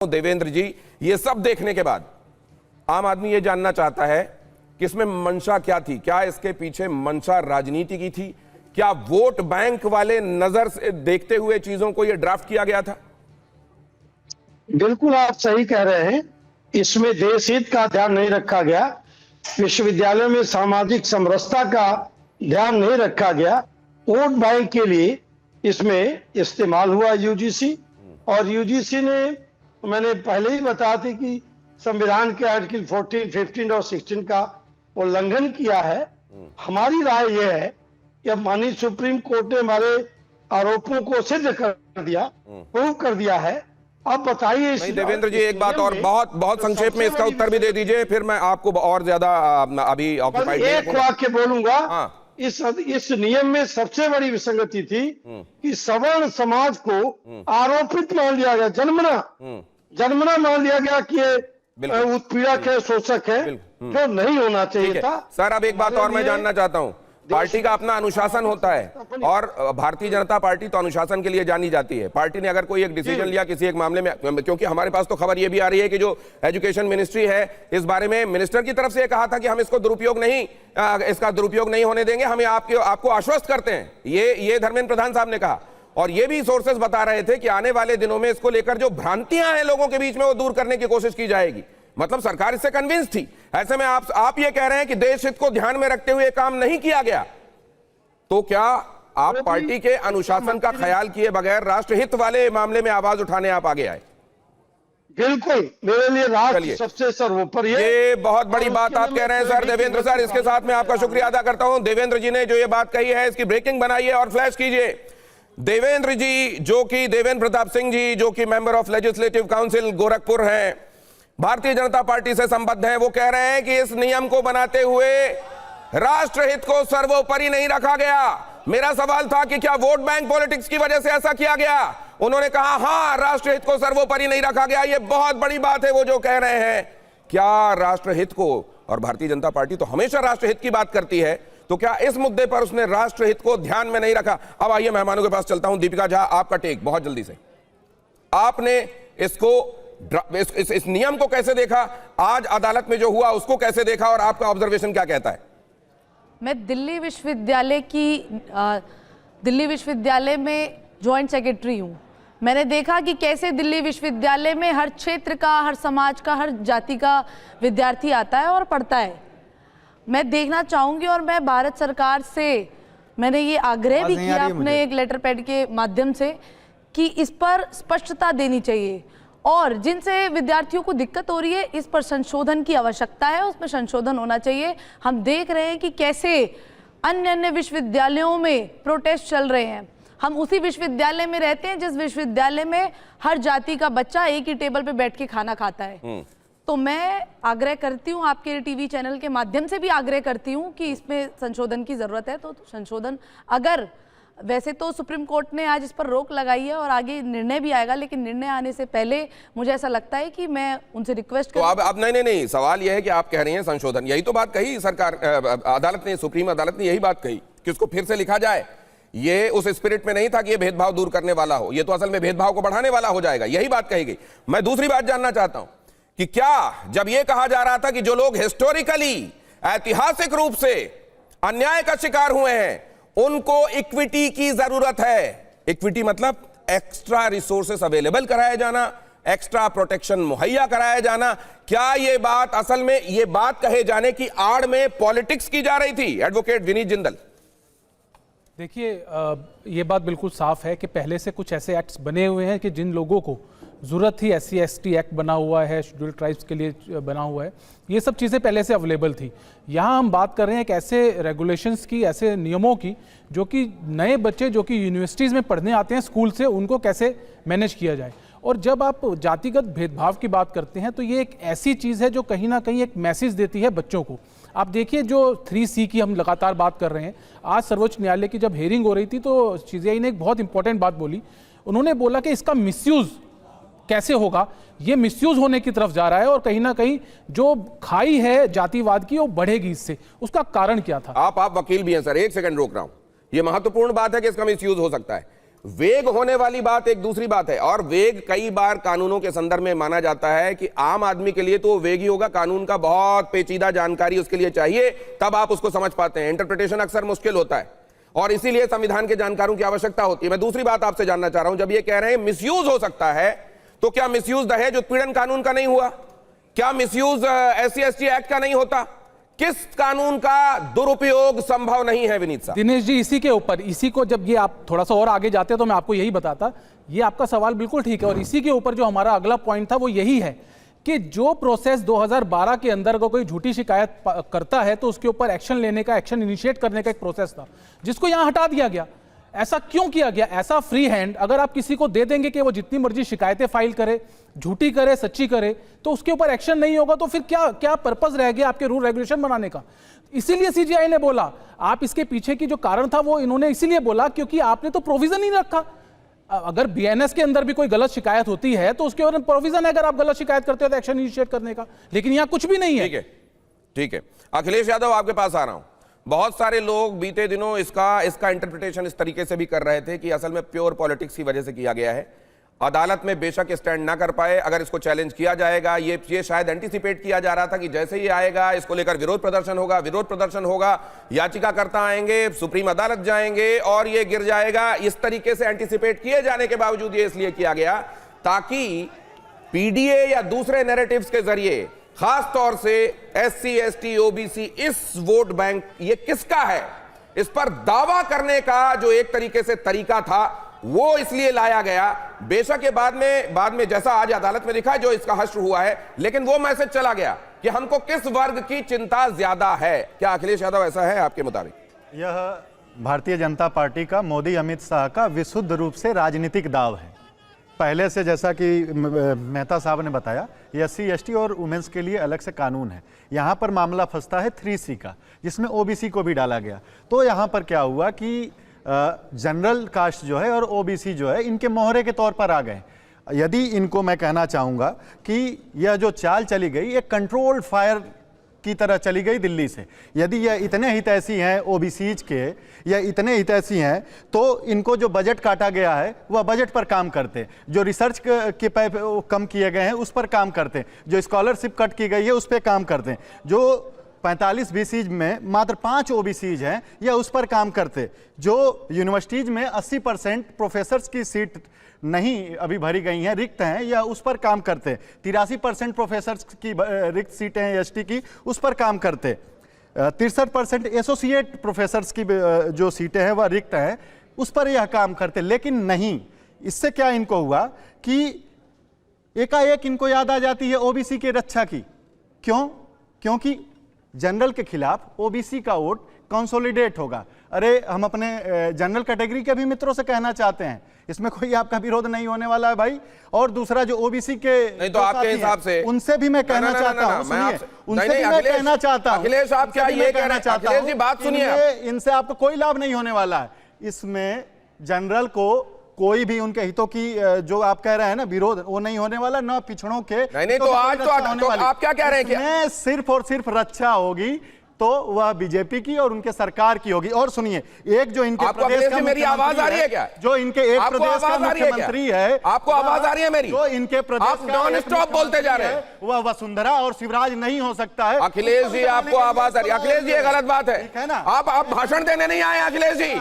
देवेंद्र जी, ये सब देखने के बाद आम आदमी ये जानना चाहता है कि इसमें मंशा क्या थी। क्या इसके पीछे मंशा राजनीति की थी? क्या वोट बैंक वाले नजर से देखते हुए चीजों को ये ड्राफ्ट किया गया था? बिल्कुल आप सही कह रहे हैं। इसमें देश हित का ध्यान नहीं रखा गया, विश्वविद्यालय में सामाजिक समरसता का ध्यान नहीं रखा गया। वोट बैंक के लिए इसमें इस्तेमाल हुआ यूजीसी, और यूजीसी ने, मैंने पहले ही बताया था कि संविधान के आर्टिकल 14, 15 और 16 का उल्लंघन किया है। हमारी राय यह है कि अब माननीय सुप्रीम कोर्ट ने हमारे आरोपों को सिद्ध कर दिया, प्रूव कर दिया है। अब बताइए। नहीं देवेंद्र जी, एक बात और बहुत बहुत संक्षेप में इसका उत्तर भी दे दीजिए, फिर मैं आपको और ज्यादा अभी ऑक्युपाइड एक वाक्य बोलूंगा। हाँ। इस नियम में सबसे बड़ी विसंगति थी कि सवर्ण समाज को आरोपित मान लिया गया, जन्मना मान लिया गया कि ये उत्पीड़क है, शोषक है, जो नहीं होना चाहिए था। सर, अब एक बात और मैं जानना चाहता हूं। पार्टी का अपना अनुशासन होता है, और भारतीय जनता पार्टी तो अनुशासन के लिए जानी जाती है। पार्टी ने अगर कोई एक डिसीजन लिया किसी एक मामले में, क्योंकि हमारे पास तो खबर यह भी आ रही है कि जो एजुकेशन मिनिस्ट्री है, इस बारे में मिनिस्टर की तरफ से कहा था कि हम इसका दुरुपयोग नहीं होने देंगे, हम आपको आश्वस्त करते हैं। ये धर्मेंद्र प्रधान साहब ने कहा, और ये भी सोर्सेज बता रहे थे कि आने वाले दिनों में इसको लेकर जो भ्रांतियां हैं लोगों के बीच में, वो दूर करने की कोशिश की जाएगी। मतलब सरकार इससे कन्विंस थी। ऐसे में आप ये कह रहे हैं कि देश हित को ध्यान में रखते हुए काम नहीं किया गया, तो क्या आप पार्टी के अनुशासन का ख्याल किए बगैर राष्ट्रहित वाले मामले में आवाज उठाने आप आगे आए? बिल्कुल, मेरे लिए राष्ट्र सबसे सर्वोपरि है। ये बहुत बड़ी बात आप कह रहे हैं सर। देवेंद्र सर, इसके साथ मैं आपका शुक्रिया अदा करता हूं। देवेंद्र जी ने जो ये बात कही है, इसकी ब्रेकिंग बनाइए और फ्लैश कीजिए। देवेंद्र जी, जो कि देवेंद्र प्रताप सिंह जी, जो कि member of legislative council Gorakhpur हैं, भारतीय जनता पार्टी से संबद्ध हैं, वो कह रहे हैं कि इस नियम को बनाते हुए राष्ट्रहित को सर्वोपरि नहीं रखा गया। मेरा सवाल था कि क्या वोट बैंक पॉलिटिक्स की वजह से ऐसा किया गया? उन्होंने कहा हां, राष्ट्रहित को सर्वोपरि नहीं रखा गया। यह बहुत बड़ी बात है वो जो कह रहे हैं। क्या राष्ट्रहित को, और भारतीय जनता पार्टी तो हमेशा राष्ट्रहित की बात करती है, तो क्या इस मुद्दे पर उसने राष्ट्रहित को ध्यान में नहीं रखा? अब आइए मेहमानों के पास चलता हूं। दीपिका झा, आपका टेक बहुत जल्दी से। आपने इस नियम को कैसे देखा? आज अदालत में जो हुआ उसको कैसे देखा, और आपका ऑब्जर्वेशन क्या कहता है? मैं दिल्ली विश्वविद्यालय में जॉइंट सेक्रेटरी हूँ। मैंने देखा कि कैसे दिल्ली विश्वविद्यालय में हर क्षेत्र का, हर समाज का, हर जाति का विद्यार्थी आता है और पढ़ता है। मैं देखना चाहूँगी, और मैं भारत सरकार से मैंने ये आग्रह भी किया अपने एक लेटर पैड के माध्यम से कि इस पर स्पष्टता देनी चाहिए, और जिनसे विद्यार्थियों को दिक्कत हो रही है, इस पर संशोधन की आवश्यकता है, उसमें संशोधन होना चाहिए। हम देख रहे हैं कि कैसे अन्य विश्वविद्यालयों में प्रोटेस्ट चल रहे हैं। हम उसी विश्वविद्यालय में रहते हैं जिस विश्वविद्यालय में हर जाति का बच्चा एक ही टेबल पे बैठ के खाना खाता है। तो मैं आग्रह करती हूँ, आपके टीवी चैनल के माध्यम से भी आग्रह करती हूँ कि इसमें संशोधन की जरूरत है। तो संशोधन, अगर वैसे तो सुप्रीम कोर्ट ने आज इस पर रोक लगाई है और आगे निर्णय भी आएगा, लेकिन निर्णय आने से पहले मुझे ऐसा लगता है कि मैं उनसे रिक्वेस्ट तो अब नहीं, सवाल यह है कि आप कह रही हैं संशोधन, यही तो बात कही सरकार, अदालत ने, सुप्रीम अदालत ने यही बात कही कि उसको फिर से लिखा जाए। ये उस स्पिरिट में नहीं था कि ये भेदभाव दूर करने वाला हो, ये तो असल में भेदभाव को बढ़ाने वाला हो जाएगा, यही बात कही गई। मैं दूसरी बात जानना चाहता हूं कि क्या जब ये कहा जा रहा था कि जो लोग हिस्टोरिकली, ऐतिहासिक रूप से अन्याय का शिकार हुए हैं, उनको इक्विटी की जरूरत है, इक्विटी मतलब एक्स्ट्रा रिसोर्सेस अवेलेबल कराया जाना, एक्स्ट्रा प्रोटेक्शन मुहैया कराया जाना, क्या ये बात असल में, ये बात कहे जाने की आड़ में पॉलिटिक्स की जा रही थी? एडवोकेट विनीत जिंदल। देखिए, ये बात बिल्कुल साफ है कि पहले से कुछ ऐसे एक्ट्स बने हुए हैं कि जिन लोगों को ज़रूरत थी, SC/ST एक्ट बना हुआ है, शेड्यूल्ड ट्राइब्स के लिए बना हुआ है, ये सब चीज़ें पहले से अवेलेबल थी। यहाँ हम बात कर रहे हैं एक ऐसे रेगुलेशंस की, ऐसे नियमों की, जो कि नए बच्चे जो कि यूनिवर्सिटीज़ में पढ़ने आते हैं स्कूल से, उनको कैसे मैनेज किया जाए। और जब आप जातिगत भेदभाव की बात करते हैं, तो ये एक ऐसी चीज़ है जो कहीं ना कहीं एक मैसेज देती है बच्चों को। आप देखिए, जो 3C की हम लगातार बात कर रहे हैं, आज सर्वोच्च न्यायालय की जब हेयरिंग हो रही थी तो CJI ने एक बहुत इंपॉर्टेंट बात बोली। उन्होंने बोला कि इसका मिसयूज़ कैसे होगा, ये मिसयूज होने की तरफ जा रहा है, और कहीं ना कहीं जो खाई है जातिवाद की वो बढ़ेगी इससे। उसका कारण क्या था? आप वकील भी हैं सर, एक सेकंड रोक रहा हूं। ये महत्वपूर्ण बात है कि इसका मिसयूज हो सकता है। वेग होने वाली बात एक दूसरी बात है, और वेग कई बार कानूनों के संदर्भ में माना जाता है कि आम आदमी के लिए तो वेग ही होगा, कानून का बहुत पेचीदा जानकारी उसके लिए चाहिए, तब आप उसको समझ पाते हैं। इंटरप्रिटेशन अक्सर मुश्किल होता है और इसीलिए संविधान के जानकारों की आवश्यकता होती है। मैं दूसरी बात आपसे जानना चाह रहा हूं, जब ये कह रहे हैं मिसयूज हो सकता है, तो क्या मिसयूज दहेज उत्पीड़न कानून का नहीं हुआ? क्या मिसयूज SC/ST एक्ट का नहीं होता? किस कानून का दुरुपयोग संभव नहीं है विनीत साहब? दिनेश जी, इसी के ऊपर, इसी को जब ये आप थोड़ा सा और आगे जाते तो मैं आपको यही बताता। ये आपका सवाल बिल्कुल ठीक है, और इसी के ऊपर जो हमारा अगला पॉइंट था वो यही है कि जो प्रोसेस 2012 के अंदर को कोई झूठी शिकायत करता है तो उसके ऊपर एक्शन लेने का, एक्शन इनिशिएट करने का एक प्रोसेस था, जिसको यहां हटा दिया गया। ऐसा क्यों किया गया? ऐसा फ्री हैंड अगर आप किसी को दे देंगे कि वो जितनी मर्जी शिकायतें फाइल करे, झूठी करे, सच्ची करे, तो उसके ऊपर एक्शन नहीं होगा, तो फिर क्या क्या पर्पस रह गया आपके रूल रेगुलेशन बनाने का? इसीलिए CGI ने बोला, आप इसके पीछे की जो कारण था वो इन्होंने इसीलिए बोला क्योंकि आपने तो प्रोविजन ही रखा। अगर BNS के अंदर भी कोई गलत शिकायत होती है तो उसके ऊपर प्रोविजन है, अगर आप गलत शिकायत करते हो तो एक्शन इनिशिएट करने का, लेकिन यहां कुछ भी नहीं है। ठीक है, ठीक है। अखिलेश यादव, आपके पास आ रहा हूं। बहुत सारे लोग बीते दिनों इसका इंटरप्रिटेशन इस तरीके से भी कर रहे थे कि असल में प्योर पॉलिटिक्स की वजह से किया गया है। अदालत में बेशक स्टैंड ना कर पाए, अगर इसको चैलेंज किया जाएगा, ये शायद एंटीसिपेट किया जा रहा था कि जैसे ही आएगा इसको लेकर विरोध प्रदर्शन होगा, याचिकाकर्ता आएंगे, सुप्रीम अदालत जाएंगे और ये गिर जाएगा। इस तरीके से एंटीसिपेट किए जाने के बावजूद ये इसलिए किया गया ताकि PDA या दूसरे नैरेटिव्स के जरिए, खास तौर से SC/ST OBC इस वोट बैंक ये किसका है, इस पर दावा करने का जो एक तरीके से तरीका था वो इसलिए लाया गया। बेशक ये बाद में जैसा आज अदालत में दिखा जो इसका हश्र हुआ है, लेकिन वो मैसेज चला गया कि हमको किस वर्ग की चिंता ज्यादा है। क्या अखिलेश यादव ऐसा है आपके मुताबिक? यह भारतीय जनता पार्टी का, मोदी अमित शाह का विशुद्ध रूप से राजनीतिक दाव है। पहले से, जैसा कि मेहता साहब ने बताया, ये SC/ST और वुमेन्स के लिए अलग से कानून है। यहाँ पर मामला फंसता है 3C का, जिसमें OBC को भी डाला गया। तो यहाँ पर क्या हुआ कि जनरल कास्ट जो है और OBC जो है इनके मोहरे के तौर पर आ गए। यदि इनको मैं कहना चाहूँगा कि यह जो चाल चली गई, एक कंट्रोल्ड फायर की तरह चली गई दिल्ली से। यदि यह इतने हितैषी हैं OBCs के, या इतने हितैषी हैं, तो इनको जो बजट काटा गया है वह बजट पर काम करते, जो रिसर्च के कम किए गए हैं उस पर काम करते, जो स्कॉलरशिप कट की गई है उस पर काम करते, जो 45 BCs में मात्र 5 OBCs हैं या उस पर काम करते, जो यूनिवर्सिटीज में 80% प्रोफेसर्स की सीट नहीं अभी भरी गई हैं, रिक्त हैं, या उस पर काम करते, 83% प्रोफेसर्स की रिक्त सीटें हैं ST की, उस पर काम करते, 63% एसोसिएट प्रोफेसर्स की जो सीटें हैं वह रिक्त हैं, उस पर यह काम करते। लेकिन नहीं, इससे क्या इनको हुआ कि एकाएक इनको याद आ जाती है OBC की रक्षा की। क्यों? क्योंकि जनरल के खिलाफ OBC का वोट कंसोलिडेट होगा। अरे, हम अपने जनरल कैटेगरी के भी मित्रों से कहना चाहते हैं, इसमें कोई आपका विरोध नहीं होने वाला है भाई। और दूसरा जो OBC के नहीं, तो आपके हिसाब से उनसे भी मैं कहना चाहता हूं, सुनिए, उनसे भी मैं कहना चाहता हूं, अखिलेश आप क्या ये कहना चाहते हैं? अखिलेश जी बात सुनिए, इनसे आपको कोई लाभ नहीं होने वाला है। इसमें जनरल को कोई भी उनके हितों की जो आप कह रहे हैं ना विरोध, वो नहीं होने वाला, ना पिछड़ों के। नहीं, तो आज तो आप क्या कह रहे हैं कि सिर्फ और सिर्फ रक्षा होगी तो वह बीजेपी की और उनके सरकार की होगी। और सुनिए, एक जो इनके प्रदेश का, मेरी आवाज आ रही है क्या? जो इनके एक प्रदेश का मुख्यमंत्री है, आपको आवाज आ रही है मेरी? जो इनके प्रदेश आप नॉन स्टॉप बोलते जा रहे हैं, वह वसुंधरा और शिवराज नहीं हो सकता है। अखिलेश जी आपको आवाज आ रही है? अखिलेश जी ये गलत बात है ना, आप भाषण देने नहीं आए अखिलेश जी।